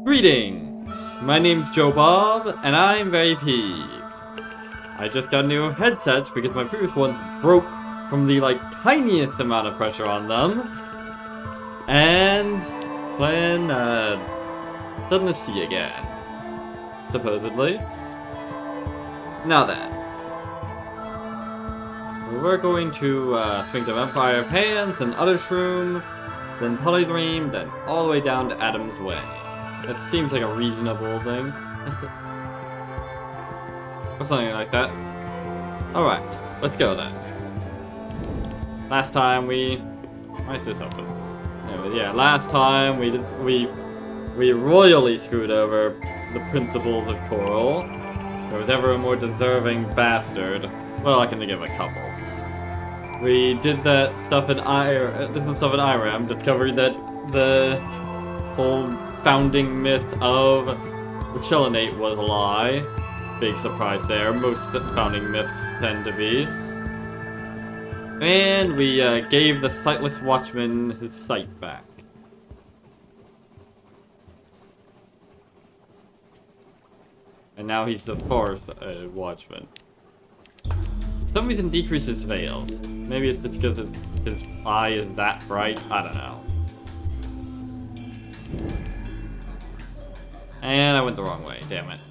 Greetings! My name's Joe Bob, and I'm very peeved. I just got new headsets because my previous ones broke from the, tiniest amount of pressure on them. And playing, Sunless again. Supposedly. Now then. We're going to, swing to Empire of Hands, then Uttershroom, then Polydream, then all the way down to Adam's Way. That seems like a reasonable thing. Or something like that. Alright, let's go then. Last time why is this open? Anyway, yeah, last time we royally screwed over the principles of Coral. If there was ever a more deserving bastard, well, I can think of a couple. We did that stuff in Iram, discovered that the whole founding myth of the Chelinate was a lie. Big surprise there. Most founding myths tend to be. And we gave the sightless watchman his sight back. And now he's the fourth watchman. For some reason decreases veils. Maybe it's just because his eye is that bright. I don't know. And I went the wrong way, damn it.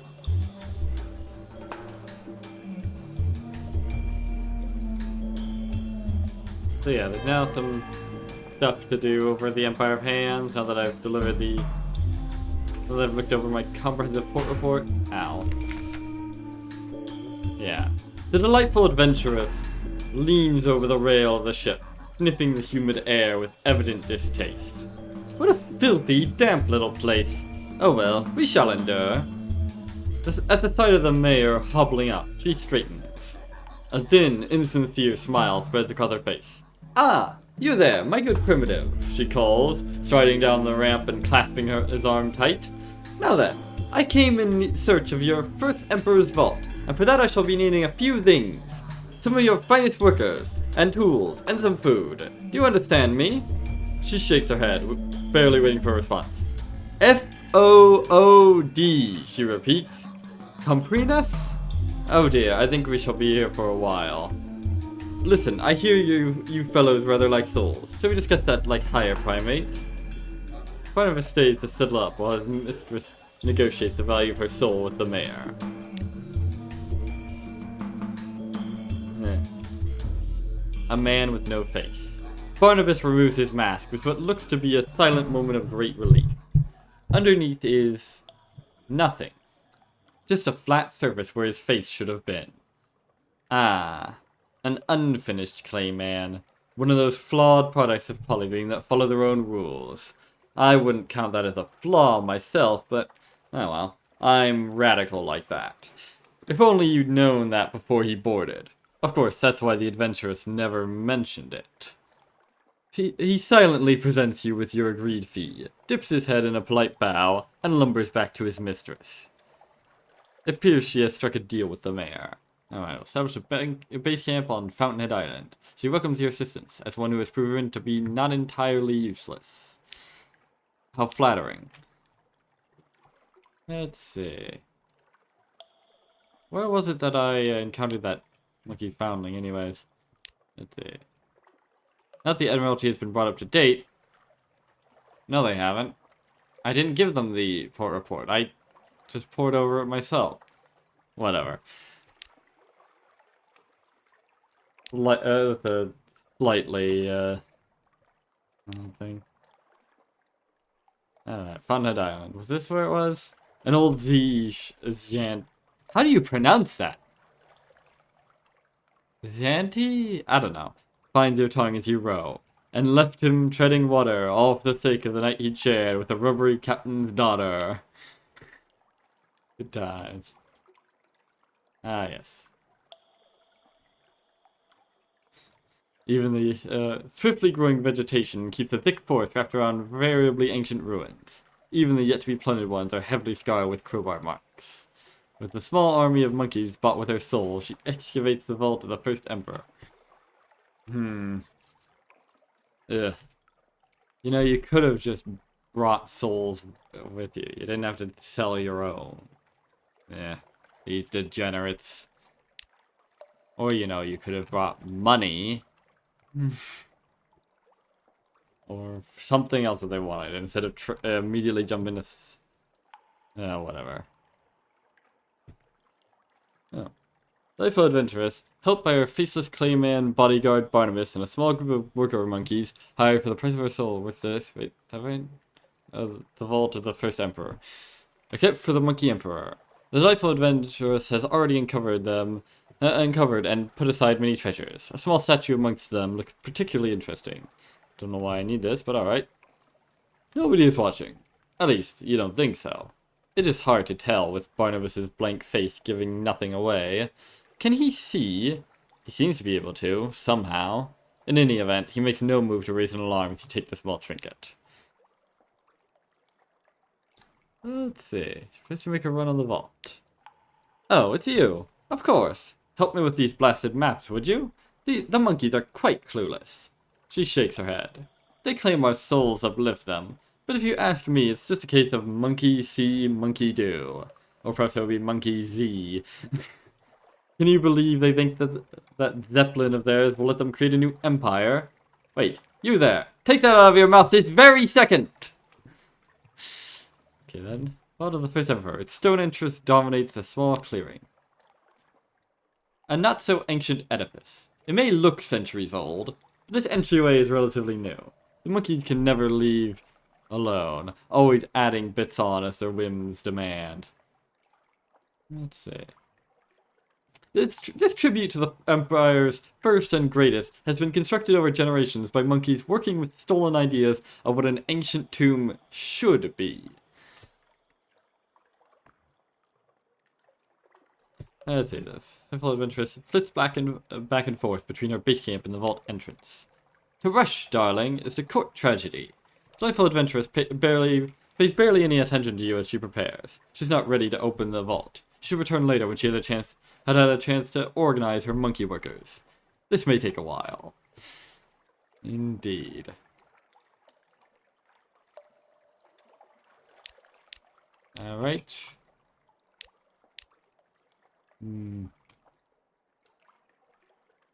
So yeah, there's now some stuff to do over the Empire of Hands, now that I've looked over my comprehensive port report. Ow. Yeah. The delightful adventuress leans over the rail of the ship, sniffing the humid air with evident distaste. What a filthy, damp little place. Oh well, we shall endure. At the sight of the mayor hobbling up, she straightens. A thin, insincere smile spreads across her face. Ah, you there, my good primitive, she calls, striding down the ramp and clasping his arm tight. Now then, I came in search of your first emperor's vault, and for that I shall be needing a few things. Some of your finest workers, and tools, and some food. Do you understand me? She shakes her head, barely waiting for a response. F-O-O-D, she repeats. Comprinas? Oh dear, I think we shall be here for a while. Listen, I hear you fellows rather like souls. Shall we discuss that like higher primates? Barnabas stays to settle up while his mistress negotiates the value of her soul with the mayor. A man with no face. Barnabas removes his mask with what looks to be a silent moment of great relief. Underneath is nothing. Just a flat surface where his face should have been. Ah, an unfinished clay man. One of those flawed products of Polydream that follow their own rules. I wouldn't count that as a flaw myself, but, oh well, I'm radical like that. If only you'd known that before he boarded. Of course, that's why the adventuress never mentioned it. He silently presents you with your agreed fee, dips his head in a polite bow, and lumbers back to his mistress. It appears she has struck a deal with the mayor. Alright, we'll establish a base camp on Fountainhead Island. She welcomes your assistance, as one who has proven to be not entirely useless. How flattering. Let's see. Where was it that I encountered that lucky foundling anyways? Let's see. Not the Admiralty has been brought up to date. No, they haven't. I didn't give them the port report. I just poured over it myself. Whatever. With a slightly, thing. Fountainhead Island. Was this where it was? An old Zant. How do you pronounce that? Zanti? I don't know. Finds your tongue as you row, and left him treading water, all for the sake of the night he'd shared with the rubbery captain's daughter. Good times. Ah, yes. Even the swiftly growing vegetation keeps a thick forest wrapped around variably ancient ruins. Even the yet-to-be plundered ones are heavily scarred with crowbar marks. With the small army of monkeys bought with her soul, she excavates the vault of the first emperor. Ugh. You know, you could have just brought souls with you. You didn't have to sell your own. Yeah, these degenerates. Or, you know, you could have brought money. Or something else that they wanted instead of immediately jumping into... whatever. Oh. Delightful adventurous, helped by her faceless clayman bodyguard Barnabas and a small group of worker monkeys hired for the price of her soul, which this... Wait, have I... the vault of the first emperor. A kept for the monkey emperor. The delightful adventuress has already uncovered and put aside many treasures. A small statue amongst them looks particularly interesting. Don't know why I need this, but alright. Nobody is watching. At least, you don't think so. It is hard to tell with Barnabas's blank face giving nothing away. Can he see? He seems to be able to, somehow. In any event, he makes no move to raise an alarm as you take the small trinket. Let's see. First you make a run on the vault. Oh, it's you. Of course. Help me with these blasted maps, would you? The monkeys are quite clueless. She shakes her head. They claim our souls uplift them, but if you ask me, it's just a case of monkey see, monkey do. Or perhaps it would be monkey Z. Can you believe they think that Zeppelin of theirs will let them create a new empire? Wait, you there! Take that out of your mouth this very second! Okay then. Vault of the first emperor. Its stone entrance dominates a small clearing. A not so ancient edifice. It may look centuries old, but this entryway is relatively new. The monkeys can never leave alone, always adding bits on as their whims demand. Let's see. This tribute to the Empire's first and greatest has been constructed over generations by monkeys working with stolen ideas of what an ancient tomb should be. Let's see this. Faithful adventuress flits back and forth between her base camp and the vault entrance. To rush, darling, is the court tragedy. Delightful adventuress pays barely any attention to you as she prepares. She's not ready to open the vault. She'll return later when she had a chance to organize her monkey workers. This may take a while. Indeed. Alright.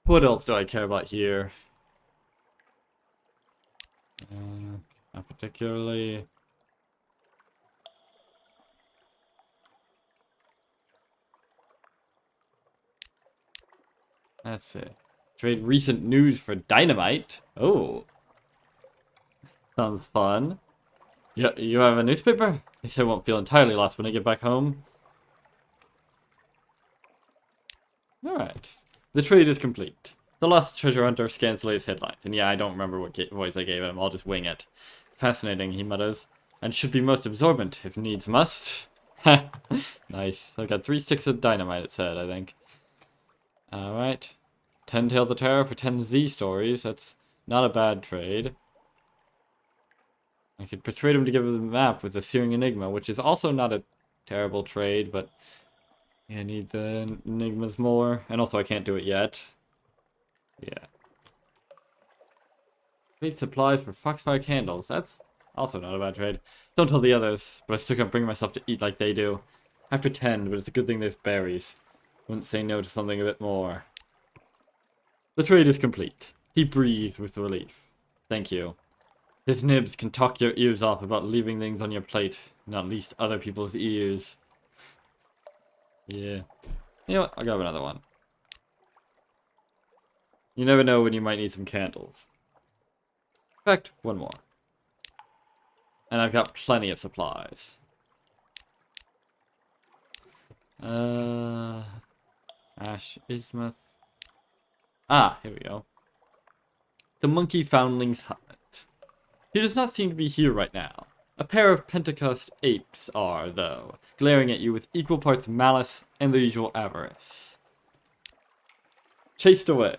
What else do I care about here? Not particularly. That's it. Trade recent news for dynamite. Oh. Sounds fun. You have a newspaper? At least I won't feel entirely lost when I get back home. Alright. The trade is complete. The lost treasure hunter scans the latest headlines. And yeah, I don't remember what voice I gave him. I'll just wing it. Fascinating, he mutters. And should be most absorbent, if needs must. Nice. I've got 3 sticks of dynamite, it said, I think. Alright. 10 Tales of Terror for 10 Z stories. That's not a bad trade. I could persuade him to give him the map with the Searing Enigma, which is also not a terrible trade, but yeah, I need the Enigmas more. And also I can't do it yet. Yeah. Trade supplies for Foxfire candles. That's also not a bad trade. Don't tell the others, but I still can't bring myself to eat like they do. I pretend, but it's a good thing there's berries. Wouldn't say no to something a bit more. The trade is complete. He breathed with relief. Thank you. His nibs can talk your ears off about leaving things on your plate, not least other people's ears. Yeah. You know what? I'll grab another one. You never know when you might need some candles. In fact, one more. And I've got plenty of supplies. Ash Ismuth. Ah, here we go. The Monkey Foundling's hut. He does not seem to be here right now. A pair of Pentecost apes are, though, glaring at you with equal parts malice and the usual avarice. Chased away.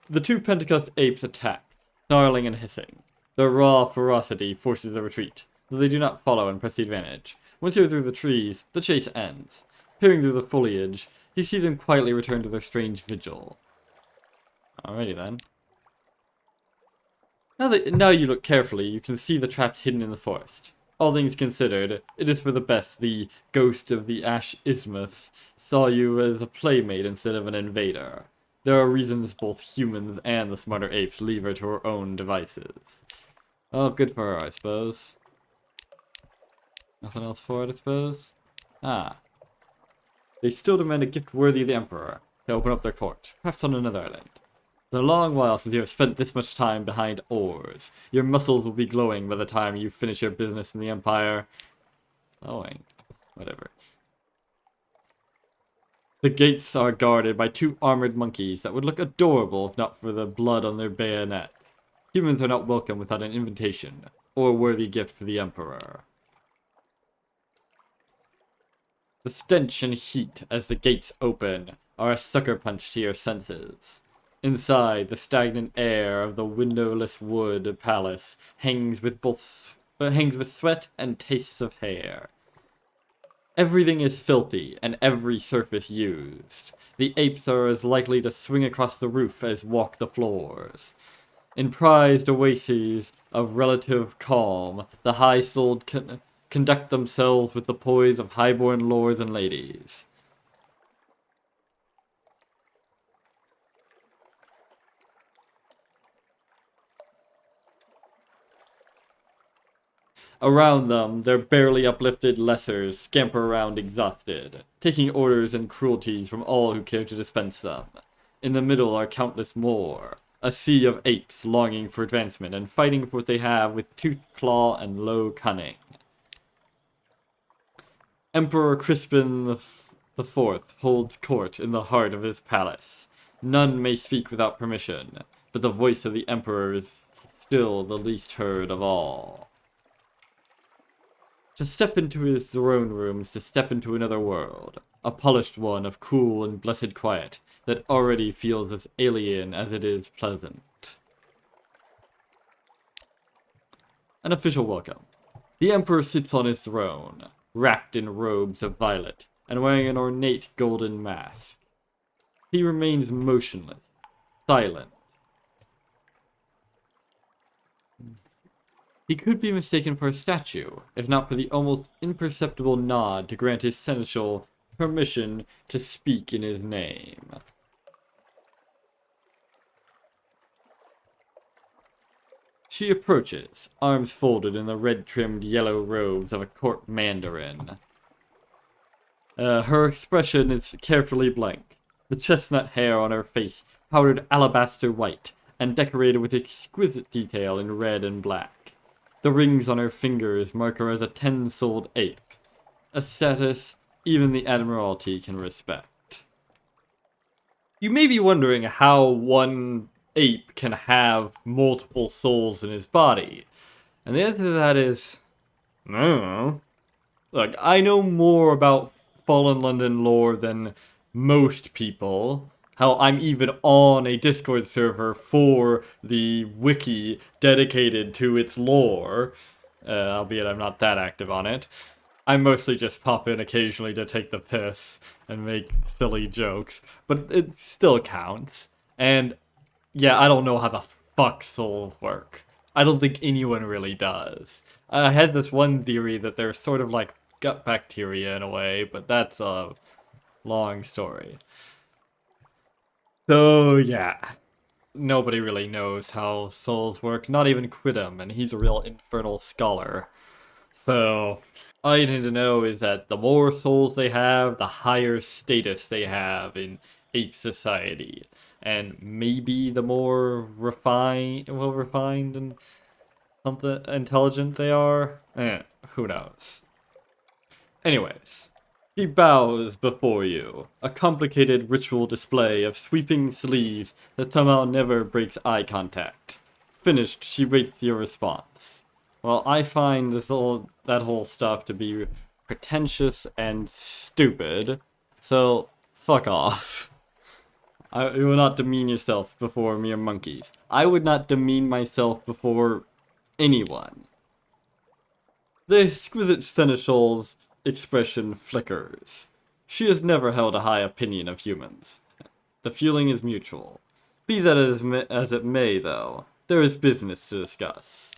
The 2 Pentecost apes attack, snarling and hissing. Their raw ferocity forces a retreat, though they do not follow and press the advantage. Once you're through the trees, the chase ends. Peering through the foliage, you see them quietly return to their strange vigil. Alrighty then. Now you look carefully, you can see the traps hidden in the forest. All things considered, it is for the best the ghost of the Ash Isthmus saw you as a playmate instead of an invader. There are reasons both humans and the smarter apes leave her to her own devices. Oh, good for her, I suppose. Nothing else for it, I suppose? Ah. They still demand a gift worthy of the Emperor to open up their court, perhaps on another island. It's been a long while since you have spent this much time behind oars. Your muscles will be glowing by the time you finish your business in the Empire. Glowing. Whatever. The gates are guarded by 2 armored monkeys that would look adorable if not for the blood on their bayonets. Humans are not welcome without an invitation, or a worthy gift for the Emperor. The stench and heat as the gates open are a sucker punch to your senses. Inside, the stagnant air of the windowless wood palace hangs with sweat and tastes of hair. Everything is filthy, and every surface used. The apes are as likely to swing across the roof as walk the floors. In prized oases of relative calm, the high-souled conduct themselves with the poise of highborn lords and ladies. Around them, their barely uplifted lessers scamper around exhausted, taking orders and cruelties from all who care to dispense them. In the middle are countless more, a sea of apes longing for advancement and fighting for what they have with tooth, claw, and low cunning. Emperor Crispin the Fourth holds court in the heart of his palace. None may speak without permission, but the voice of the Emperor is still the least heard of all. To step into his throne room is to step into another world, a polished one of cool and blessed quiet that already feels as alien as it is pleasant. An official welcome. The Emperor sits on his throne, wrapped in robes of violet, and wearing an ornate golden mask. He remains motionless, silent. He could be mistaken for a statue, if not for the almost imperceptible nod to grant his seneschal permission to speak in his name. She approaches, arms folded in the red-trimmed yellow robes of a court mandarin. Her expression is carefully blank, the chestnut hair on her face powdered alabaster white, and decorated with exquisite detail in red and black. The rings on her fingers mark her as a 10-souled ape, a status even the Admiralty can respect. You may be wondering how one ape can have multiple souls in his body, and the answer to that is, I don't know. Look, I know more about Fallen London lore than most people. Hell, I'm even on a Discord server for the wiki dedicated to its lore, albeit I'm not that active on it. I mostly just pop in occasionally to take the piss and make silly jokes, but it still counts. And yeah, I don't know how the fuck souls work. I don't think anyone really does. I had this one theory that they're sort of like gut bacteria in a way, but that's a long story. So yeah, nobody really knows how souls work, not even Quidam, and he's a real infernal scholar. So all you need to know is that the more souls they have, the higher status they have in ape society. And maybe the more refined and something intelligent they are, who knows. Anyways, she bows before you, a complicated ritual display of sweeping sleeves that somehow never breaks eye contact. Finished, she waits your response. Well, I find that whole stuff to be pretentious and stupid, so fuck off. You will not demean yourself before mere monkeys. I would not demean myself before anyone. The exquisite seneschal's expression flickers. She has never held a high opinion of humans. The feeling is mutual. Be that as it may, though, there is business to discuss.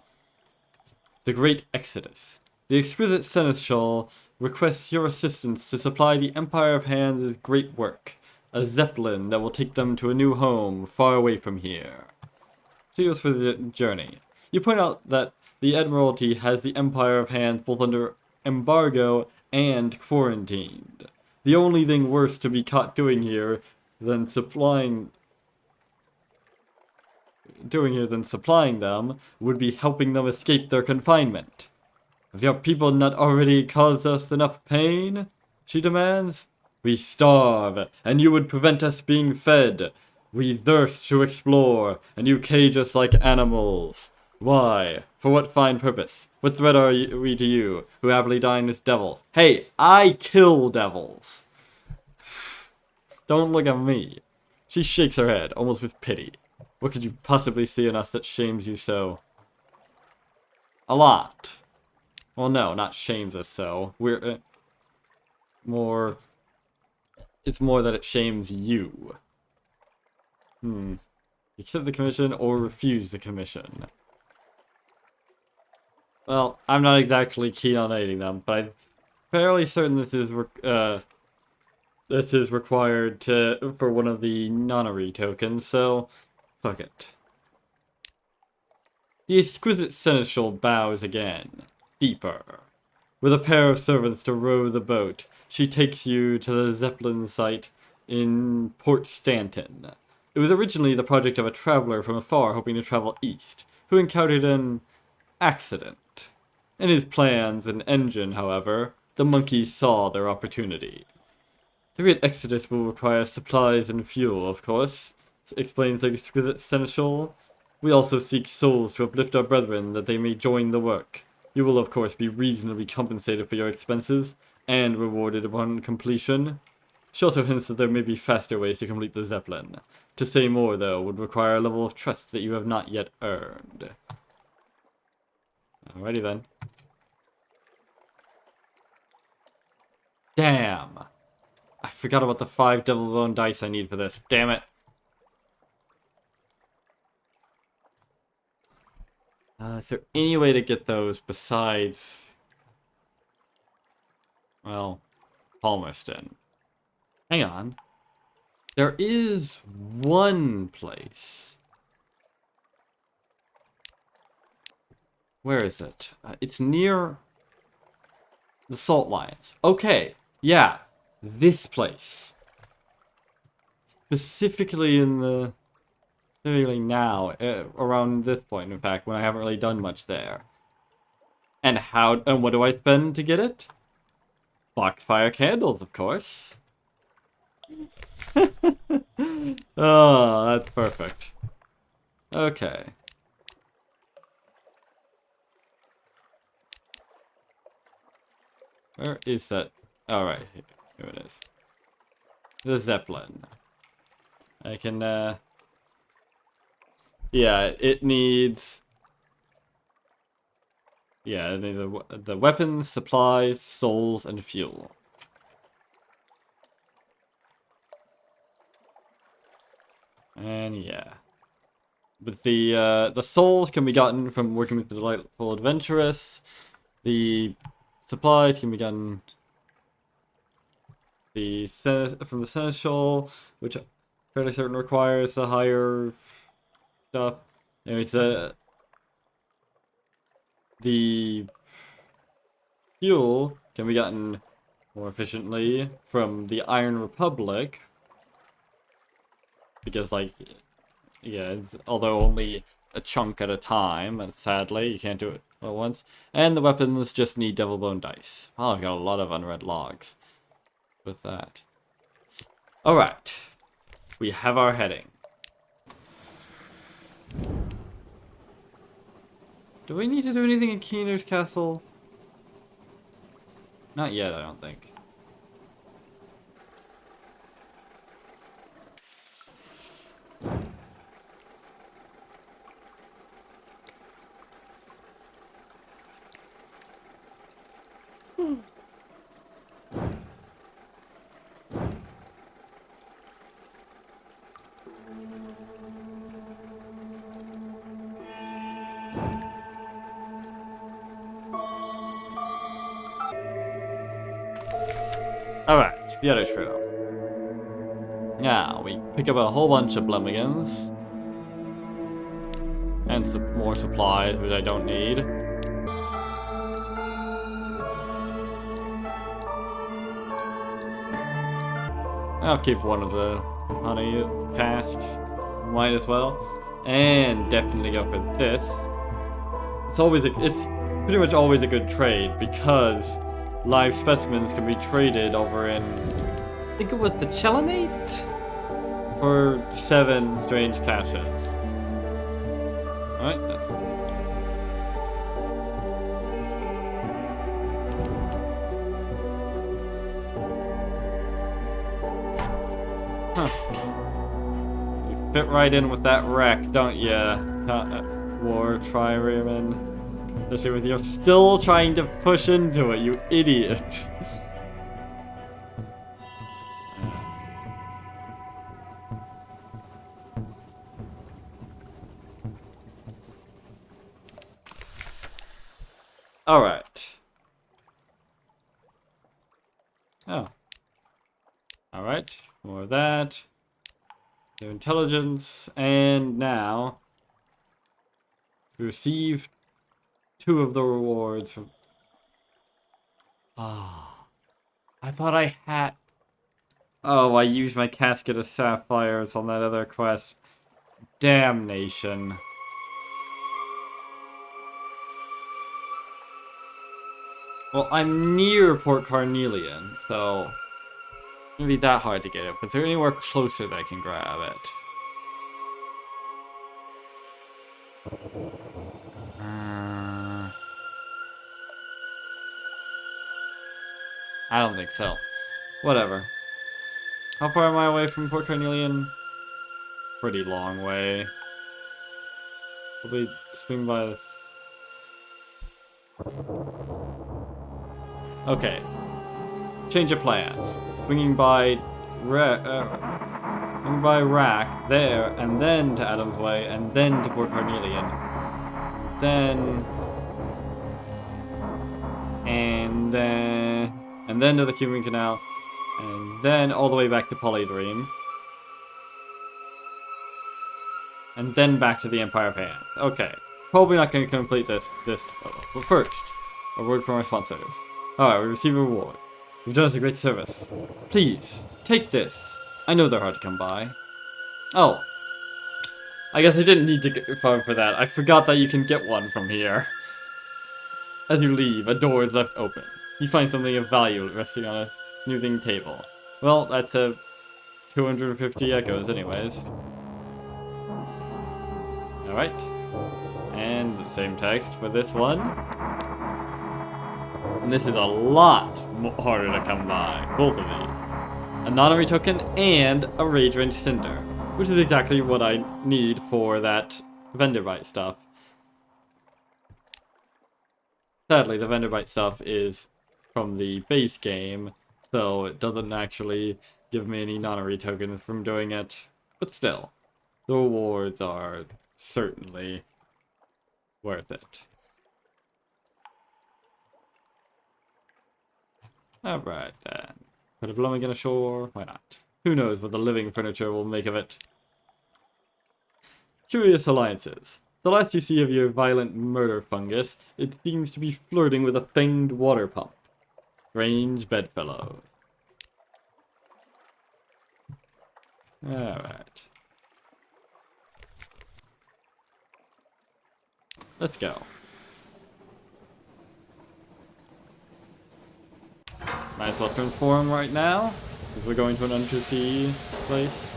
The Great Exodus. The exquisite seneschal requests your assistance to supply the Empire of Hands' great work, a zeppelin that will take them to a new home far away from here. Cheers for the journey. You point out that the Admiralty has the Empire of Hands both under embargo and quarantined. The only thing worse to be caught than supplying them would be helping them escape their confinement. Have your people not already caused us enough pain? She demands. We starve, and you would prevent us being fed. We thirst to explore, and you cage us like animals. Why? For what fine purpose? What threat are we to you, who happily dine with devils? Hey, I kill devils. Don't look at me. She shakes her head, almost with pity. What could you possibly see in us that shames you so? A lot. Well, no, not shames us so. We're, more... It's more that it shames you. Accept the commission or refuse the commission. Well, I'm not exactly keen on aiding them, but I'm fairly certain this is required for one of the nonary tokens, so fuck it. The exquisite seneschal bows again, deeper. With a pair of servants to row the boat, she takes you to the Zeppelin site in Port Stanton. It was originally the project of a traveler from afar hoping to travel east, who encountered an accident. In his plans and engine, however, the monkeys saw their opportunity. The great exodus will require supplies and fuel, of course, explains the exquisite seneschal. We also seek souls to uplift our brethren that they may join the work. You will, of course, be reasonably compensated for your expenses, and rewarded upon completion. She also hints that there may be faster ways to complete the Zeppelin. To say more, though, would require a level of trust that you have not yet earned. Alrighty then. Damn! I forgot about the 5 devil bone dice I need for this. Damn it! Is there any way to get those besides... Well, Palmerston. Hang on. There is one place. Where is it? It's near the Salt Lions. Okay, yeah, this place. Specifically now, around this point, in fact, when I haven't really done much there. And what do I spend to get it? Foxfire candles, of course. Oh, that's perfect. Okay. Where is that? Alright, here it is. The Zeppelin. I can, yeah, it needs... Yeah, it needs the weapons, supplies, souls, and fuel. And yeah. But the souls can be gotten from working with the delightful adventuress. The supplies can be gotten from the seneschal, which I'm fairly certain requires the higher stuff. Anyways, the fuel can be gotten more efficiently from the Iron Republic. Because, like, yeah, although only a chunk at a time, and sadly, you can't do it all at once. And the weapons just need devil bone dice. Oh, I've got a lot of unread logs with that. Alright. We have our heading. Do we need to do anything in Keener's Castle? Not yet, I don't think. Alright, the other trail. Now, we pick up a whole bunch of Blummigans. And some more supplies, which I don't need. I'll keep one of the honey casks. Might as well. And definitely go for this. It's pretty much always a good trade because live specimens can be traded over in, I think it was the Chelinate? For 7 strange caches. Alright, that's... Huh. You fit right in with that wreck, don't ya? War Triremon. Especially with you still trying to push into it, you idiot. Alright. Oh. Alright, more of that. Their intelligence, and now we receive 2 of the rewards from... Ah. I thought I had... Oh, I used my casket of sapphires on that other quest. Damnation. Well, I'm near Port Carnelian, so it's gonna be that hard to get it. But is there anywhere closer that I can grab it? I don't think so. Whatever. How far am I away from Port Carnelian? Pretty long way. Probably swing by this. Okay. Change of plans. Swinging by Wrack there, and then to Adams Way, and then to Port Carnelian. And then to the Cuban Canal, and then all the way back to Polydream. And then back to the Empire of Hands. Okay. Probably not going to complete this. But first, a word from our sponsors. Alright, we receive a reward. You've done us a great service. Please, take this. I know they're hard to come by. Oh. I guess I didn't need to get farm for that. I forgot that you can get one from here. As you leave, a door is left open. You find something of value resting on a smoothing table. Well, that's a 250 echoes anyways. Alright. And the same text for this one. And this is a lot harder to come by. Both of these. A non-array token and a Rage Range Cinder. Which is exactly what I need for that vendor bite stuff. Sadly, the vendor bite stuff is from the base game, so it doesn't actually give me any non-array tokens from doing it. But still, the rewards are certainly worth it. Alright then. Put a Blumming ashore? Why not? Who knows what the living furniture will make of it. Curious alliances. The last you see of your violent murder fungus, it seems to be flirting with a fanged water pump. Strange bedfellows. Alright. Let's go. Might as well transform right now, because we're going to an undersea place.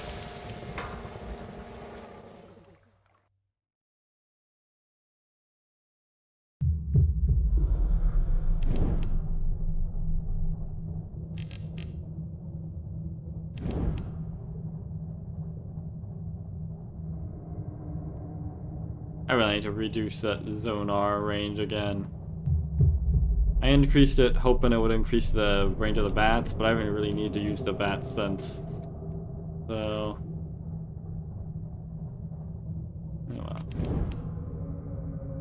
I really need to reduce that Zonar range again. I increased it hoping it would increase the range of the bats, but I haven't really need to use the bats since. So... oh well.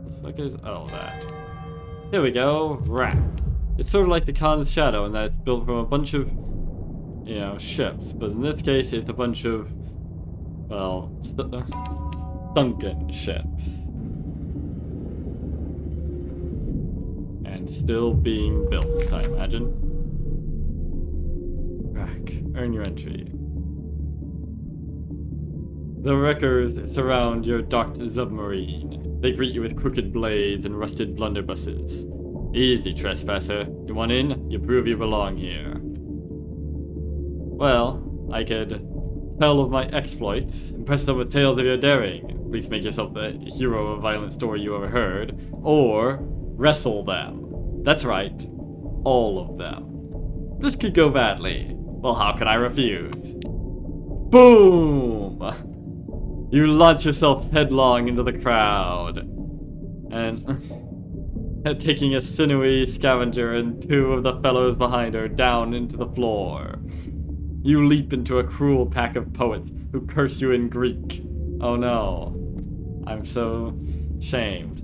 What the fuck is... oh, that. Here we go. Wrack. It's sort of like the Khan's Shadow in that it's built from a bunch of you know, ships. But in this case, it's a bunch of, well, sunken ships. And still being built, I imagine. Wrack. Earn your entry. The wreckers surround your docked submarine. They greet you with crooked blades and rusted blunderbusses. Easy, trespasser. You want in? You prove you belong here. Well, I could tell of my exploits, impress them with tales of your daring, at least make yourself the hero of a violent story you ever heard, or wrestle them. That's right, all of them. This could go badly. Well, how can I refuse? Boom! You launch yourself headlong into the crowd, and taking a sinewy scavenger and two of the fellows behind her down into the floor. You leap into a cruel pack of poets who curse you in Greek. Oh no, I'm so shamed.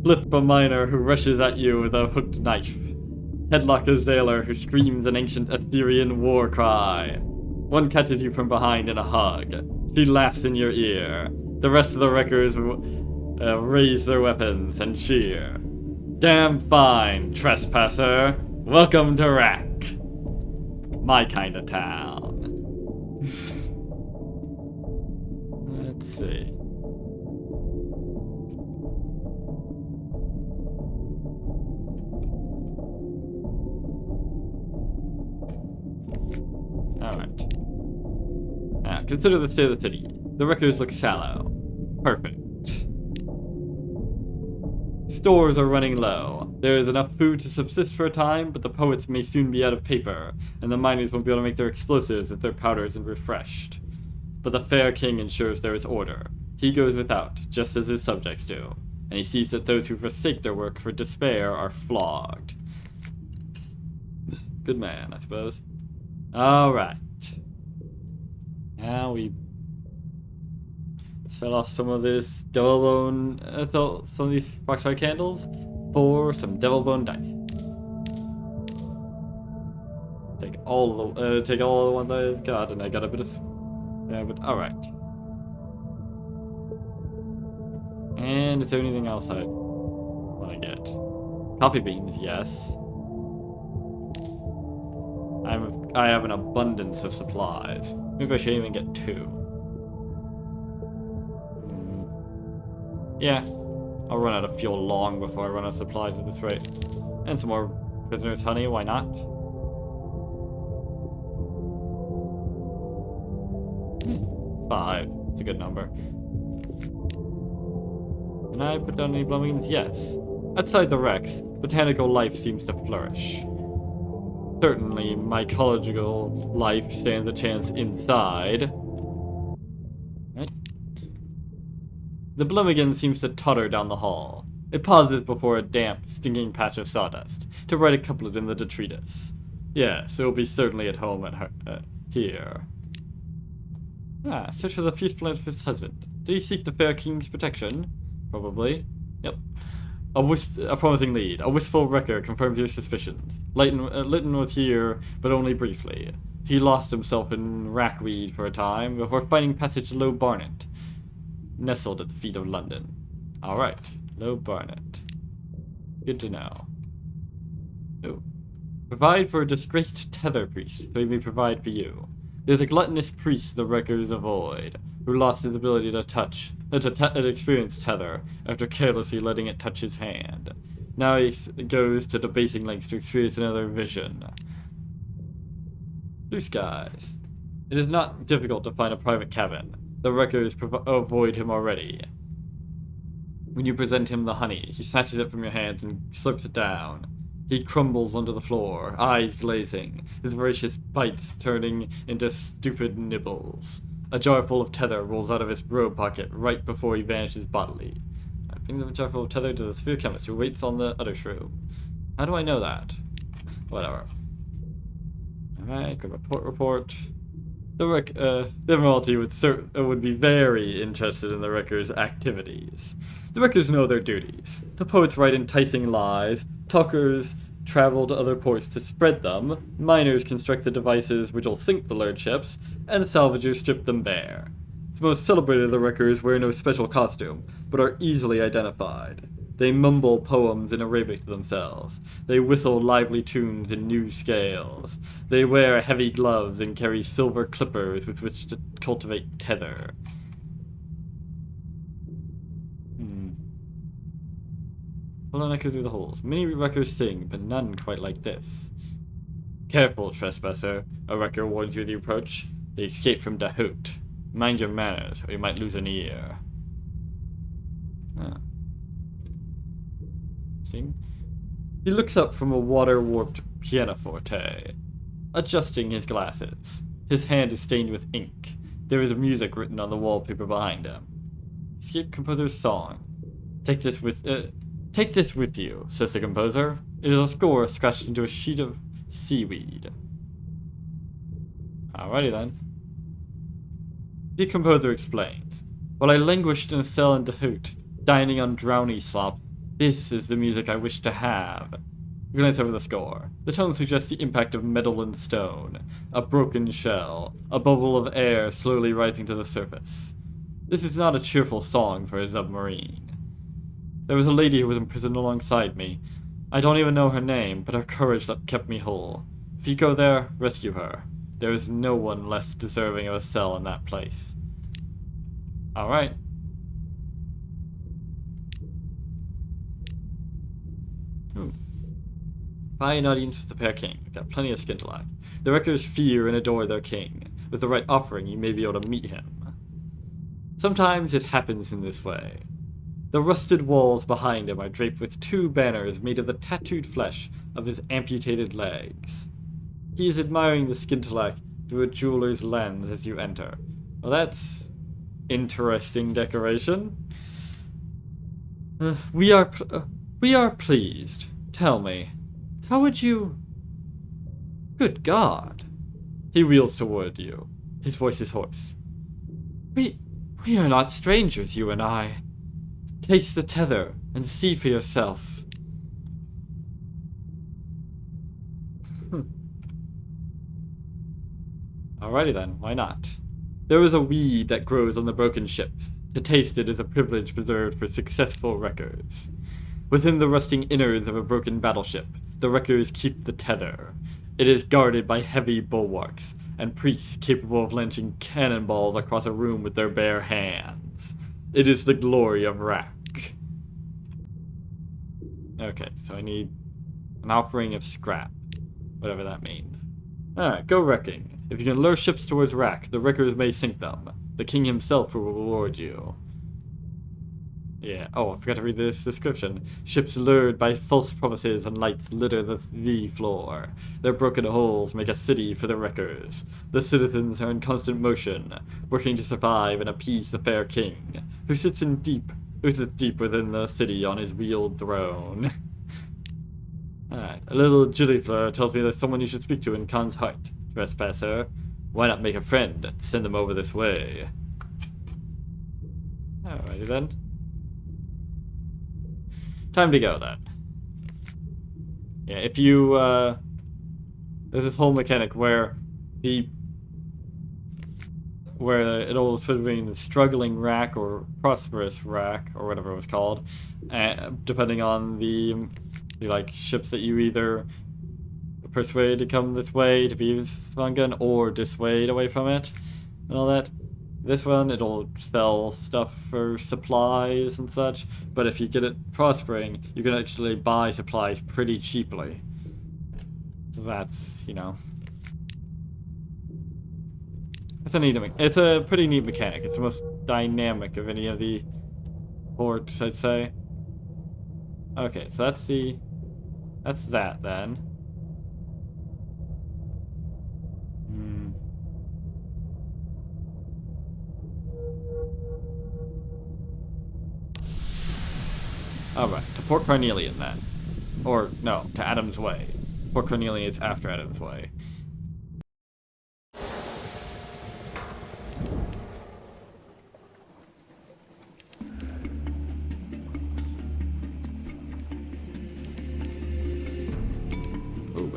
Flip a miner who rushes at you with a hooked knife. Headlock a sailor who screams an ancient Assyrian war cry. One catches you from behind in a hug. She laughs in your ear. The rest of the wreckers raise their weapons and cheer. Damn fine, trespasser. Welcome to Wrack. My kind of town. Let's see. Alright. Now, consider the state of the city. The wreckers look sallow. Perfect. Stores are running low. There is enough food to subsist for a time, but the poets may soon be out of paper, and the miners won't be able to make their explosives if their powder isn't refreshed. But the fair king ensures there is order. He goes without, just as his subjects do, and he sees that those who forsake their work for despair are flogged. Good man, I suppose. Alright. Now we sell off some of this devil bone, some of these foxfire candles for some devil bone dice. Take all the ones I've got, and I got a bit of, yeah, but all right. And is there anything else I want to get? Coffee beans, yes. I have an abundance of supplies. Maybe I should even get 2. Yeah, I'll run out of fuel long before I run out of supplies at this rate. And some more prisoner's honey, why not? Five, it's a good number. Can I put down any bloomings? Yes. Outside the wrecks, botanical life seems to flourish. Certainly, mycological life stands a chance inside. Right. The Blumigan seems to totter down the hall. It pauses before a damp, stinking patch of sawdust to write a couplet in the detritus. Yes, it will be certainly at home here. Ah, search for the feast-plentiful husband. Did he seek the fair king's protection? Probably. Yep. A promising lead. A wistful wrecker confirms your suspicions. Lytton was here, but only briefly. He lost himself in Wrackweed for a time before finding passage to Low Barnet, nestled at the feet of London. Alright, Low Barnet. Good to know. Oh. Provide for a disgraced tether priest, so he may provide for you. There's a gluttonous priest the wreckers avoid, who lost his ability to experience tether after carelessly letting it touch his hand. Now he goes to debasing lengths to experience another vision. Blue skies. It is not difficult to find a private cabin. The wreckers avoid him already. When you present him the honey, he snatches it from your hands and slurps it down. He crumbles onto the floor, eyes glazing, his voracious bites turning into stupid nibbles. A jar full of tether rolls out of his robe pocket right before he vanishes bodily. I bring the jar full of tether to the sphere chemist who waits on the other shrew. How do I know that? Whatever. Alright, good report. The Admiralty would be very interested in the wreckers' activities. The wreckers know their duties. The poets write enticing lies, talkers travel to other ports to spread them, miners construct the devices which will sink the large ships, and salvagers strip them bare. The most celebrated of the wreckers wear no special costume, but are easily identified. They mumble poems in Arabic to themselves. They whistle lively tunes in new scales. They wear heavy gloves and carry silver clippers with which to cultivate tether. Pull an echo through the holes. Many wreckers sing, but none quite like this. Careful, trespasser, a wrecker warns you of the approach. They escape from Dahoot. Mind your manners, or you might lose an ear. See? He looks up from a water-warped pianoforte, adjusting his glasses. His hand is stained with ink. There is music written on the wallpaper behind him. Escape composer's song. Take this with you, says the composer. It is a score scratched into a sheet of seaweed. Alrighty then. The composer explains. While I languished in a cell in Dahoot, dining on drowny slop, this is the music I wish to have. We glance over the score. The tone suggests the impact of metal and stone, a broken shell, a bubble of air slowly rising to the surface. This is not a cheerful song for a submarine. There was a lady who was imprisoned alongside me. I don't even know her name, but her courage kept me whole. If you go there, rescue her. There is no one less deserving of a cell in that place. Alright. Find an audience with the fair king. We've got plenty of skintalak. The wreckers fear and adore their king. With the right offering, you may be able to meet him. Sometimes it happens in this way. The rusted walls behind him are draped with 2 banners made of the tattooed flesh of his amputated legs. He is admiring the skintalak through a jeweler's lens as you enter. Well, that's interesting decoration. We are pleased. Tell me, how would you... Good God. He wheels toward you. His voice is hoarse. We are not strangers, you and I. Taste the tether and see for yourself. Alrighty then, why not? There is a weed that grows on the broken ships. To taste it is a privilege reserved for successful wreckers. Within the rusting innards of a broken battleship, the wreckers keep the tether. It is guarded by heavy bulwarks, and priests capable of launching cannonballs across a room with their bare hands. It is the glory of Wrack. Okay, so I need an offering of scrap, whatever that means. Alright, go wrecking. If you can lure ships towards Wrack, the wreckers may sink them. The king himself will reward you. Yeah, oh, I forgot to read this description. Ships lured by false promises and lights litter the floor. Their broken hulls make a city for the wreckers. The citizens are in constant motion, working to survive and appease the fair king, who sits deep within the city on his wheeled throne. Alright, a little Gillifleur tells me there's someone you should speak to in Khan's heart. Trespasser, why not make a friend and send them over this way? Alrighty then. Time to go then. Yeah, if you, there's this whole mechanic where it'll switch between the struggling Wrack or prosperous Wrack or whatever it was called, depending on the like ships that you either persuade to come this way to be Svangan or dissuade away from it and all that. This one, it'll sell stuff for supplies and such, but if you get it prospering, you can actually buy supplies pretty cheaply. So that's, you know... It's a pretty neat mechanic. It's the most dynamic of any of the ports, I'd say. Okay, so that's that then. Alright, to Port Carnelian then. Or, no, to Adam's Way. Port Carnelian is after Adam's Way.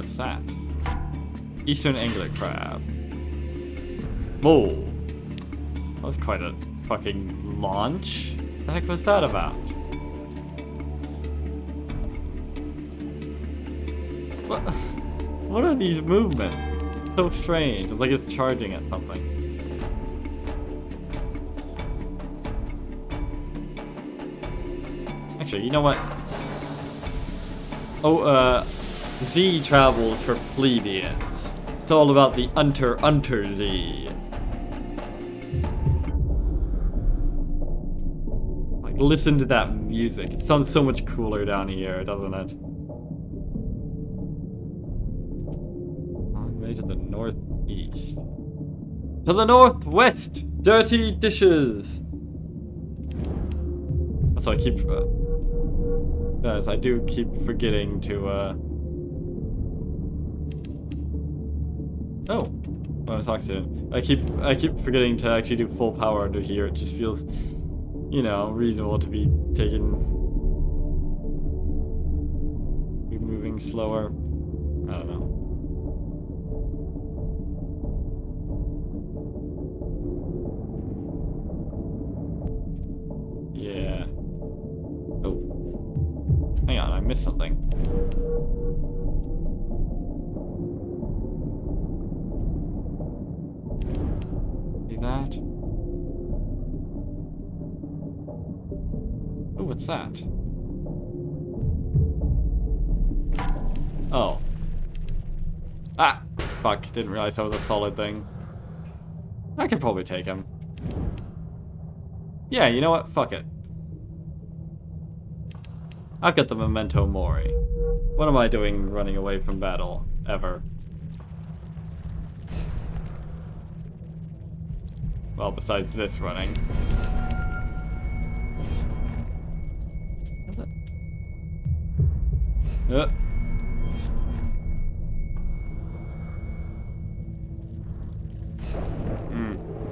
what's that? Eastern angler crab. Whoa. That was quite a fucking launch. What the heck was that about? What are these movements? So strange. It's like it's charging at something. Actually, you know what? Oh, Z travels for plebeians. It's all about the Unter Z. Like, listen to that music. It sounds so much cooler down here, doesn't it? Way to the northeast. To the northwest! Dirty dishes! So I keep... Guys, I do keep forgetting to, Oh! I want to talk to him. I keep forgetting to actually do full power under here. It just feels, you know, reasonable to be moving slower. I don't know. Yeah. Oh. Hang on, I missed something. See that? Oh, what's that? Oh. Ah! Fuck, didn't realize that was a solid thing. I could probably take him. Yeah, you know what? Fuck it. I've got the memento mori. What am I doing running away from battle? Ever. Well, besides this running.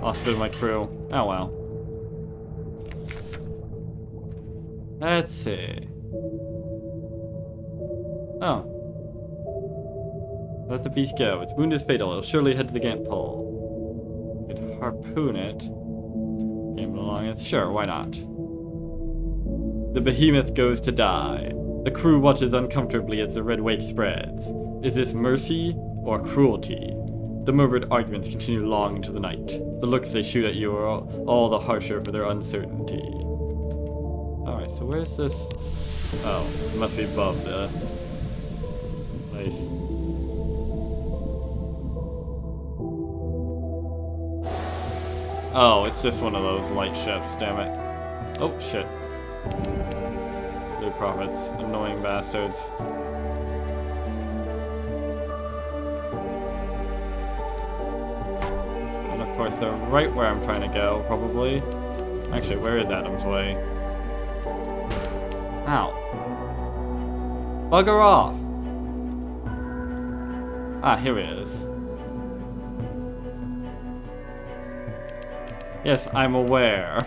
Lost a bit of my crew. Oh well. Let's see. Oh. Let the beast go. Its wound is fatal. It'll surely head to the gant pole. We could harpoon it. Game along it. Sure, why not? The behemoth goes to die. The crew watches uncomfortably as the red wake spreads. Is this mercy or cruelty? The murmured arguments continue long into the night. The looks they shoot at you are all the harsher for their uncertainty. Alright, so where's this? Oh, it must be above the place. Oh, it's just one of those light ships, damn it. Oh, shit. Blue prophets, annoying bastards. And of course, they're right where I'm trying to go, probably. Actually, where is Adam's Way? Ow. Bugger off! Ah, here it is. Yes, I'm aware.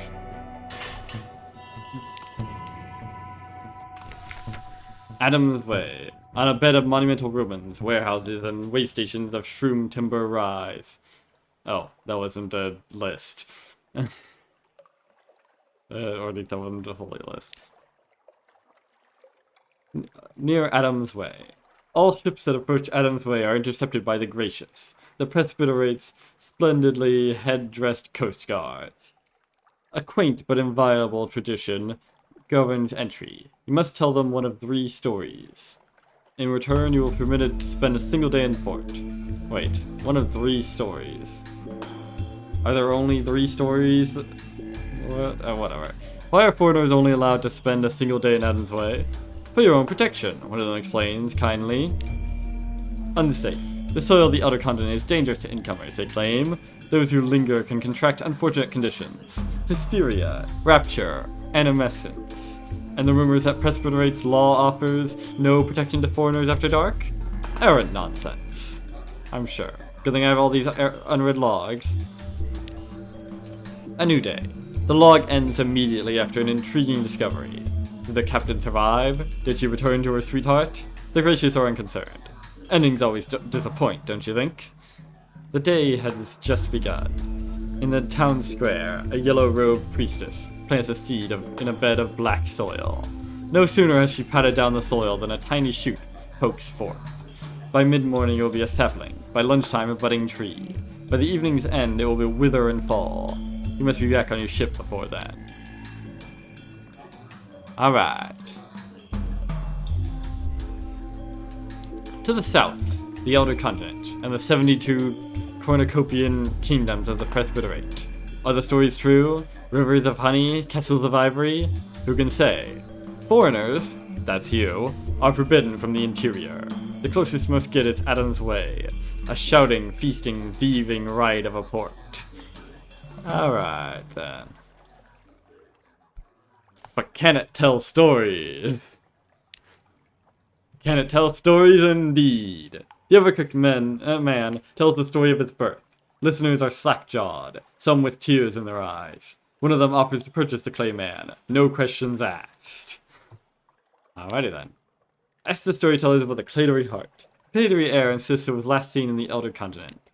Adam's Way. On a bed of monumental ruins, warehouses and way stations of shroom timber rise. Oh, that wasn't a list. Or at least that wasn't a fully list. Near Adam's Way. All ships that approach Adam's Way are intercepted by the gracious, the Presbyterate's splendidly head-dressed coast guards. A quaint but inviolable tradition governs entry. You must tell them one of 3 stories. In return, you will be permitted to spend a single day in port. Wait, one of 3 stories. Are there only 3 stories? Whatever. Why are foreigners only allowed to spend a single day in Adam's Way? For your own protection, one of them explains kindly. Unsafe. The soil of the outer continent is dangerous to incomers, they claim. Those who linger can contract unfortunate conditions. Hysteria, rapture, animescence. And the rumors that Presbyterate's law offers no protection to foreigners after dark? Errant nonsense. I'm sure. Good thing I have all these unread logs. A new day. The log ends immediately after an intriguing discovery. Did the captain survive? Did she return to her sweetheart? The gracious are unconcerned. Endings always disappoint, don't you think? The day has just begun. In the town square, a yellow-robed priestess plants a seed in a bed of black soil. No sooner has she patted down the soil than a tiny shoot pokes forth. By mid-morning it will be a sapling, by lunchtime a budding tree. By the evening's end it will wither and fall. You must be back on your ship before then. Alright. To the south, the Elder Continent, and the 72 cornucopian kingdoms of the Presbyterate. Are the stories true? Rivers of honey, castles of ivory? Who can say? Foreigners, that's you, are forbidden from the interior. The closest most get is Adam's Way, a shouting, feasting, thieving ride of a port. Alright then. But can it tell stories? Can it tell stories indeed? The overcooked man tells the story of his birth. Listeners are slack-jawed, some with tears in their eyes. One of them offers to purchase the clay man. No questions asked. Alrighty then. Ask the storytellers about the Clatery Heart. Clatery heir insists it was last seen in the Elder Continent.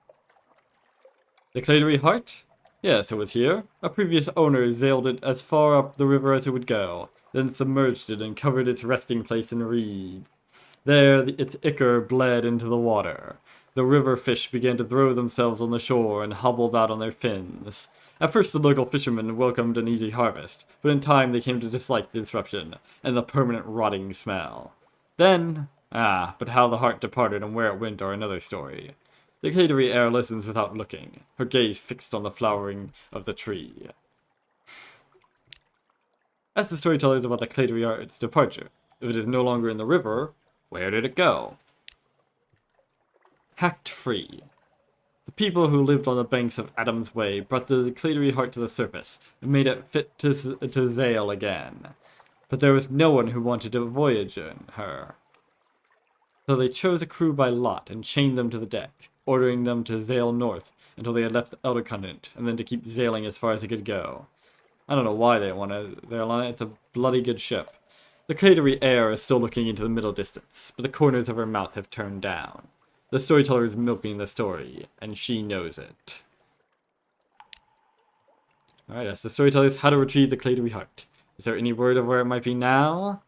The Clatery Heart? Yes, it was here. A previous owner sailed it as far up the river as it would go, then submerged it and covered its resting place in reeds. There, its ichor bled into the water. The river fish began to throw themselves on the shore and hobble about on their fins. At first the local fishermen welcomed an easy harvest, but in time they came to dislike the disruption and the permanent rotting smell. Then, but how the heart departed and where it went are another story. The Clatery heir listens without looking, her gaze fixed on the flowering of the tree. Ask the storytellers about the Clatery heart's departure. If it is no longer in the river, where did it go? Hacked free. The people who lived on the banks of Adam's Way brought the Clatery heart to the surface and made it fit to sail again. But there was no one who wanted to voyage in her. So they chose a crew by lot and chained them to the deck, ordering them to sail north until they had left the Elder Continent, and then to keep sailing as far as they could go. I don't know why they want to sail on it. It's a bloody good ship. The Clatery heir is still looking into the middle distance, but the corners of her mouth have turned down. The storyteller is milking the story, and she knows it. Alright, ask the storytellers how to retrieve the Clatery heart. Is there any word of where it might be now?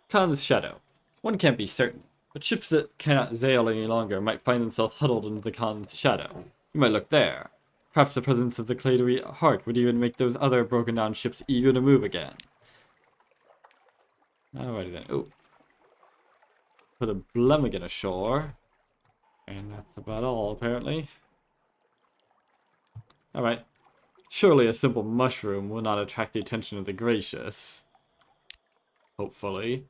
Khan's shadow. One can't be certain, but ships that cannot sail any longer might find themselves huddled into the Khan's shadow. You might look there. Perhaps the presence of the Clatery heart would even make those other broken down ships eager to move again. Alrighty then. Oh. Put a Blemigan ashore. And that's about all, apparently. Alright. Surely a simple mushroom will not attract the attention of the gracious. Hopefully.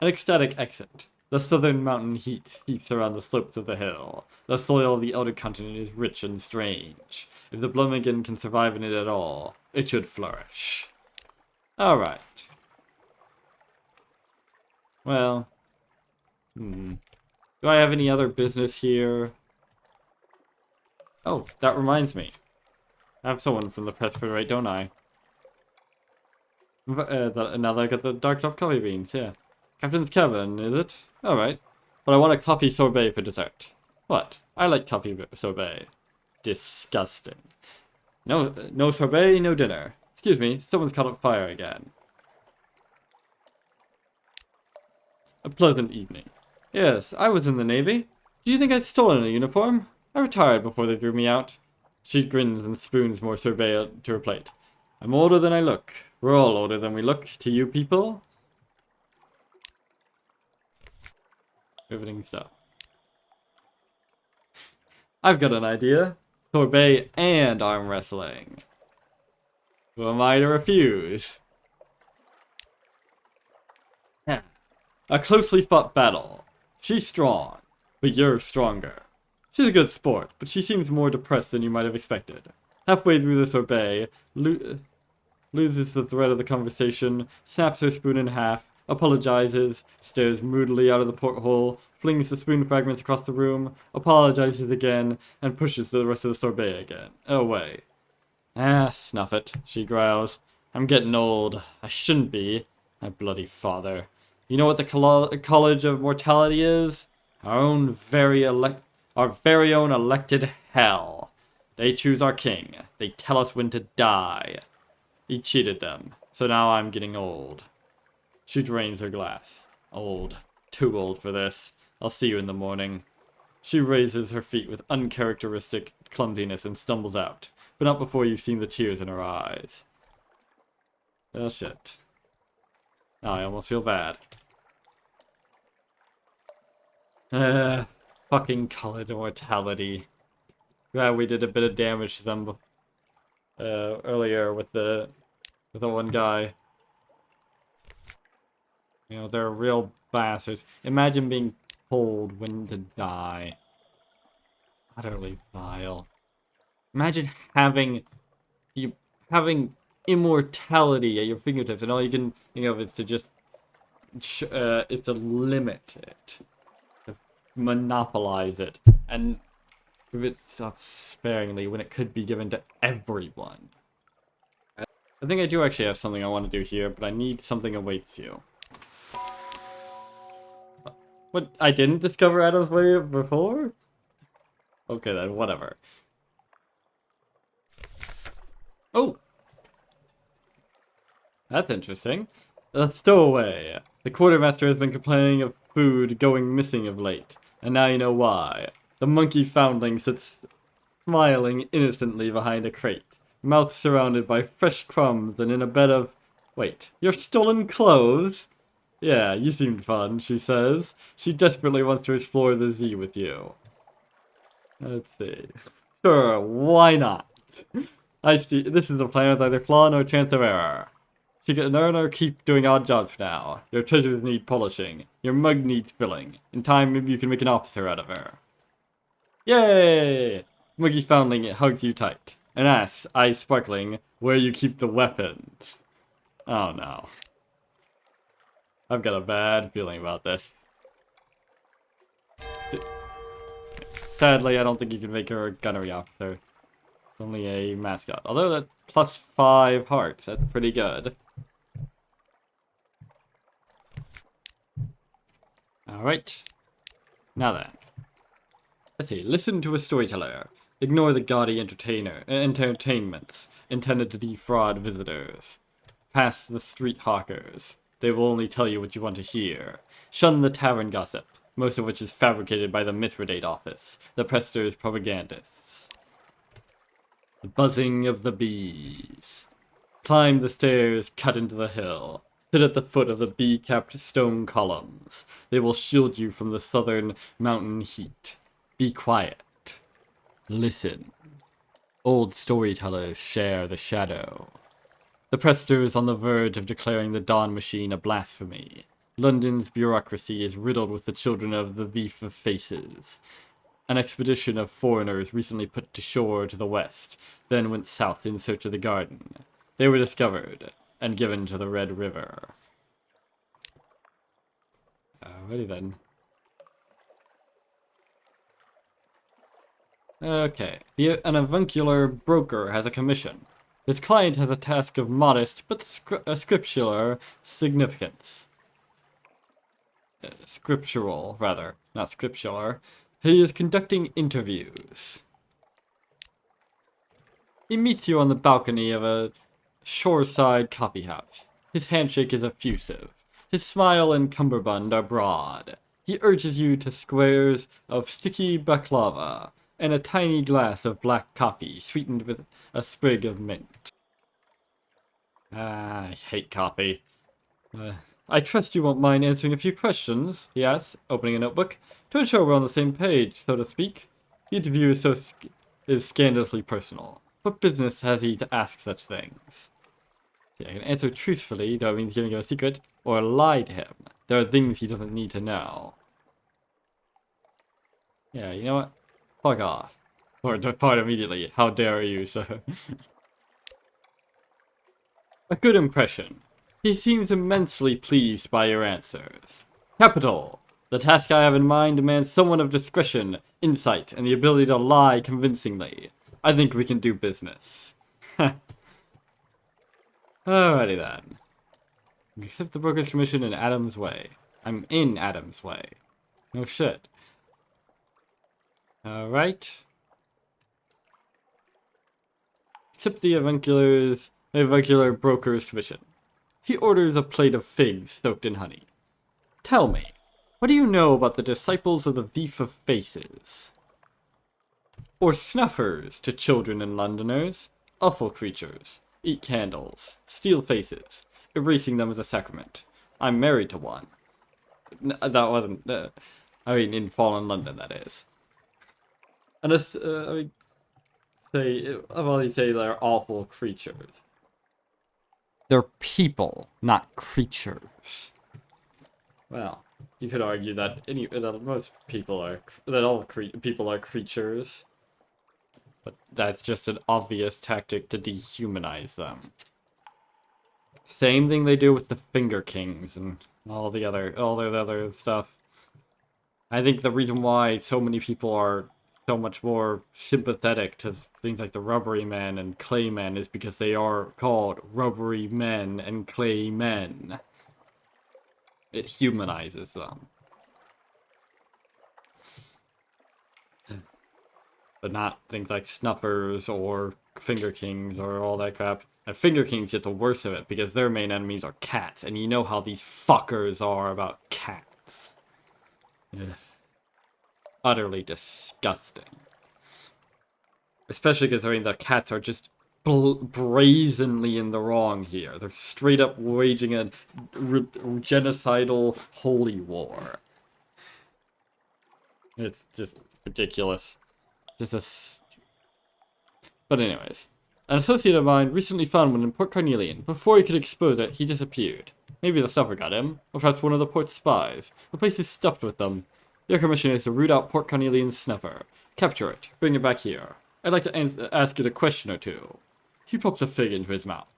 An ecstatic exit. The southern mountain heat seeps around the slopes of the hill. The soil of the Elder Continent is rich and strange. If the Blemigan can survive in it at all, it should flourish. Alright. Well. Do I have any other business here? Oh, that reminds me. I have someone from the Presbyterate, don't I? Now that I got the dark chopped coffee beans, yeah. Captain's cabin, is it? Alright. But I want a coffee sorbet for dessert. What? I like coffee sorbet. Disgusting. No sorbet, no dinner. Excuse me, someone's caught up fire again. A pleasant evening. Yes, I was in the Navy. Do you think I'd stolen a uniform? I retired before they threw me out. She grins and spoons more sorbet to her plate. I'm older than I look. We're all older than we look to you people. Riveting stuff. I've got an idea. Sorbet and arm wrestling. Who am I to refuse? A closely fought battle. She's strong, but you're stronger. She's a good sport, but she seems more depressed than you might have expected. Halfway through the sorbet, loses the thread of the conversation, snaps her spoon in half, apologizes, stares moodily out of the porthole, flings the spoon fragments across the room, apologizes again, and pushes the rest of the sorbet again. Away. Snuff it, she growls. I'm getting old. I shouldn't be. My bloody father. You know what the College of Mortality is? Our very own elected hell. They choose our king. They tell us when to die. He cheated them, so now I'm getting old. She drains her glass. Old. Too old for this. I'll see you in the morning. She raises her feet with uncharacteristic clumsiness and stumbles out, but not before you've seen the tears in her eyes. Oh shit. Now I almost feel bad. Fucking College of Mortality. Yeah, we did a bit of damage to them earlier with the one guy. You know, they're real bastards. Imagine being told when to die. Utterly vile. Imagine having immortality at your fingertips, and all you can think of is to just is to limit it, to monopolize it, and give it so sparingly when it could be given to everyone. I think I do actually have something I want to do here, but I need something awaits you. What? I didn't discover Adam's Way before? Okay then, whatever. Oh! That's interesting. A stowaway. The quartermaster has been complaining of food going missing of late, and now you know why. The monkey foundling sits smiling innocently behind a crate, mouth surrounded by fresh crumbs and in a bed of... Wait, your stolen clothes? Yeah, you seemed fun, she says. She desperately wants to explore the Z with you. Let's see. Sure, why not? I see. This is a plan with neither flaw nor chance of error. Secret learner, keep doing odd jobs for now. Your treasures need polishing. Your mug needs filling. In time, maybe you can make an officer out of her. Yay! Muggy Foundling hugs you tight. And asks, eyes sparkling, where you keep the weapons. Oh no. I've got a bad feeling about this. Sadly, I don't think you can make her a gunnery officer. It's only a mascot. Although that's plus 5 hearts. That's pretty good. Alright. Now then. Let's see. Listen to a storyteller. Ignore the gaudy entertainments intended to defraud visitors. Pass the street hawkers. They will only tell you what you want to hear. Shun the tavern gossip, most of which is fabricated by the Mithridate office, the Prester's propagandists. The buzzing of the bees. Climb the stairs cut into the hill. Sit at the foot of the bee-capped stone columns. They will shield you from the southern mountain heat. Be quiet. Listen. Old storytellers share the shadow. The Prester is on the verge of declaring the Dawn Machine a blasphemy. London's bureaucracy is riddled with the children of the Thief of Faces. An expedition of foreigners recently put to shore to the west, then went south in search of the garden. They were discovered, and given to the Red River. Alrighty then. Okay. An avuncular broker has a commission. His client has a task of modest but scriptural significance. Scriptural, rather, not scriptural. He is conducting interviews. He meets you on the balcony of a shoreside coffeehouse. His handshake is effusive. His smile and cummerbund are broad. He urges you to squares of sticky baklava and a tiny glass of black coffee sweetened with a sprig of mint. I hate coffee. I trust you won't mind answering a few questions, he asks, opening a notebook, to ensure we're on the same page, so to speak. The interview is scandalously personal. What business has he to ask such things? See, I can answer truthfully, though it means giving him a secret, or lie to him. There are things he doesn't need to know. Yeah, you know what? Fuck off. Or depart immediately. How dare you, sir? A good impression. He seems immensely pleased by your answers. Capital! The task I have in mind demands someone of discretion, insight, and the ability to lie convincingly. I think we can do business. Alrighty then. Accept the broker's commission in Adam's Way. I'm in Adam's Way. No shit. Alright. Accept the avuncular broker's commission. He orders a plate of figs soaked in honey. Tell me, what do you know about the disciples of the Thief of Faces? Or snuffers to children and Londoners? Awful creatures. Eat candles. Steal faces. Erasing them as a sacrament. I'm married to one. That wasn't... I mean, in fallen London, that is. And I've already say they're awful creatures. They're people, not creatures. Well, you could argue that most people are people are creatures, but that's just an obvious tactic to dehumanize them. Same thing they do with the Finger Kings and all their other stuff. I think the reason why so many people are so much more sympathetic to things like the Rubbery Men and Clay Men is because they are called Rubbery Men and Clay Men. It humanizes them. But not things like Snuffers or Finger Kings or all that crap. And Finger Kings get the worst of it because their main enemies are cats, and you know how these fuckers are about cats. Ugh. Utterly disgusting. Especially considering the cats are just brazenly in the wrong here. They're straight up waging a genocidal holy war. It's just ridiculous. But anyways, an associate of mine recently found one in Port Carnelian. Before he could expose it, he disappeared. Maybe the stuffer got him, or perhaps one of the port's spies. The place is stuffed with them. Your commission is to root out Port Carnelian's snuffer. Capture it. Bring it back here. I'd like to ask it a question or two. He pops a fig into his mouth.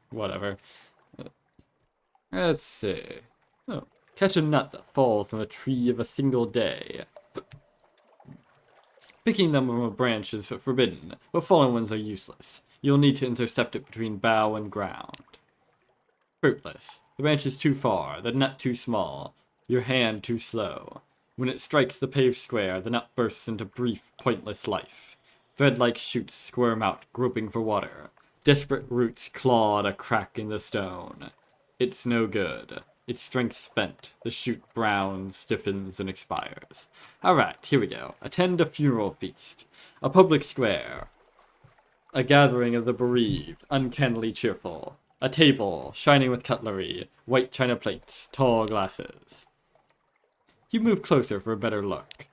Whatever. Let's see. Oh. Catch a nut that falls from a tree of a single day. Picking them from a branch is forbidden, but fallen ones are useless. You'll need to intercept it between bough and ground. Fruitless. The branch is too far, the nut too small, your hand too slow. When it strikes the paved square, the nut bursts into brief, pointless life. Thread-like shoots squirm out, groping for water. Desperate roots claw at a crack in the stone. It's no good. Its strength spent. The shoot browns, stiffens, and expires. Alright, here we go. Attend a funeral feast. A public square. A gathering of the bereaved, uncannily cheerful. A table, shining with cutlery, white china plates, tall glasses. You move closer for a better look.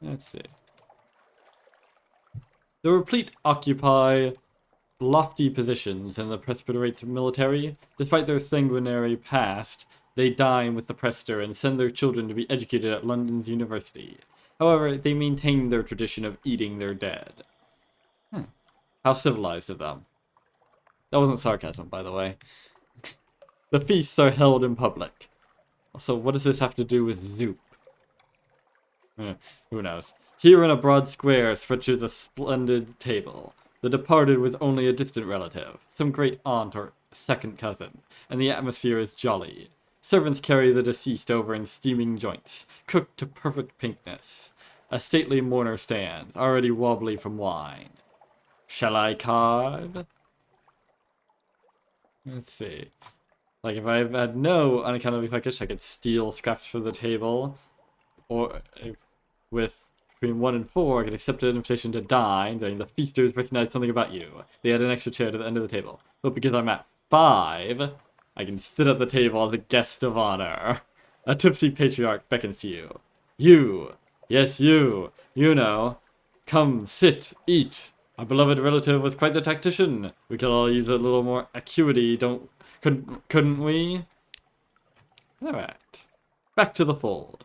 Let's see. The replete occupy lofty positions in the Presbyterian military. Despite their sanguinary past, they dine with the Prester and send their children to be educated at London's university. However, they maintain their tradition of eating their dead. How civilized of them. That wasn't sarcasm, by the way. The feasts are held in public. Also, what does this have to do with Zoop? Who knows? Here in a broad square stretches a splendid table. The departed was only a distant relative, some great aunt or second cousin, and the atmosphere is jolly. Servants carry the deceased over in steaming joints, cooked to perfect pinkness. A stately mourner stands, already wobbly from wine. Shall I carve? Let's see. Like, if I had no unaccountable fetish, I could steal scraps from the table. Or, if with between 1 and 4, I could accept an invitation to dine, then the feasters recognize something about you. They add an extra chair to the end of the table. But because I'm at 5, I can sit at the table as a guest of honor. A tipsy patriarch beckons to you. You! Yes, you! You know. Come, sit, eat. Our beloved relative was quite the tactician. We could all use a little more acuity, couldn't we? Alright. Back to the fold.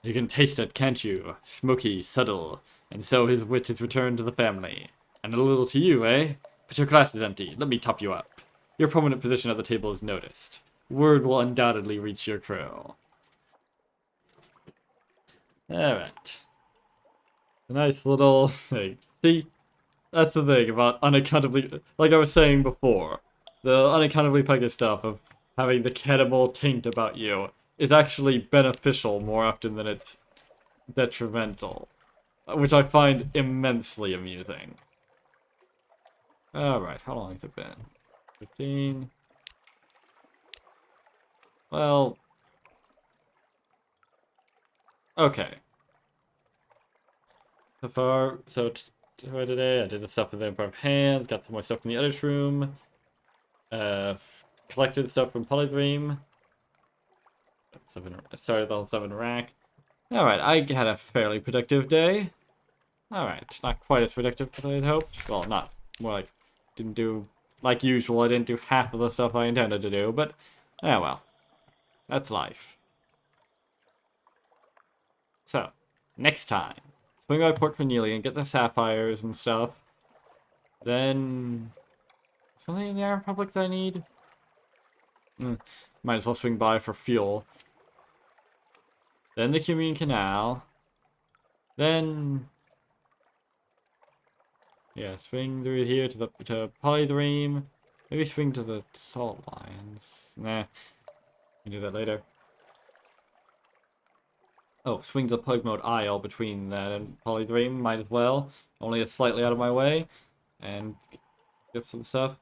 You can taste it, can't you? Smoky, subtle. And so his wit is returned to the family. And a little to you, eh? But your glass is empty. Let me top you up. Your prominent position at the table is noticed. Word will undoubtedly reach your crew. Alright. A nice little thing. See? That's the thing about unaccountably, like I was saying before, the unaccountably puggish stuff of having the cannibal taint about you is actually beneficial more often than it's detrimental, which I find immensely amusing. Alright, how long has it been? 15. Well, okay. So far today, I did the stuff with the Empire of Hands, got some more stuff from the Editor's Room, collected stuff from Polydream, started all stuff in Wrack. Alright, I had a fairly productive day. Alright, not quite as productive as I had hoped. Well, not, more like, didn't do, like usual, I didn't do half of the stuff I intended to do, but, yeah, well, that's life. So, next time, swing by Port Cornelia and get the sapphires and stuff. Then, something in the Iron Republic that I need? Might as well swing by for fuel. Then the Cumean Canal. Then, yeah, swing through here to Polydream. Maybe swing to the Salt Lions. Nah, can do that later. Oh, swing to the Pug Mode Isle between that and Polydream, might as well. Only it's slightly out of my way. And get some stuff.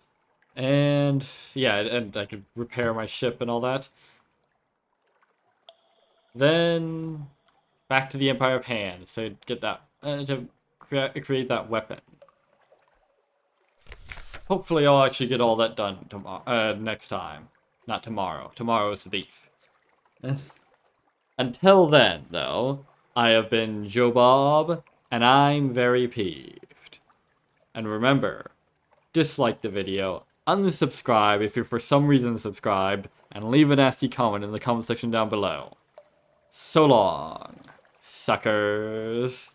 And, yeah, and I could repair my ship and all that. Then, back to the Empire of Hands to get that, to create that weapon. Hopefully I'll actually get all that done tomorrow, next time. Not tomorrow. Tomorrow is the thief. Until then, though, I have been Joe Bob, and I'm very peeved. And remember, dislike the video, unsubscribe if you're for some reason subscribed, and leave a nasty comment in the comment section down below. So long, suckers.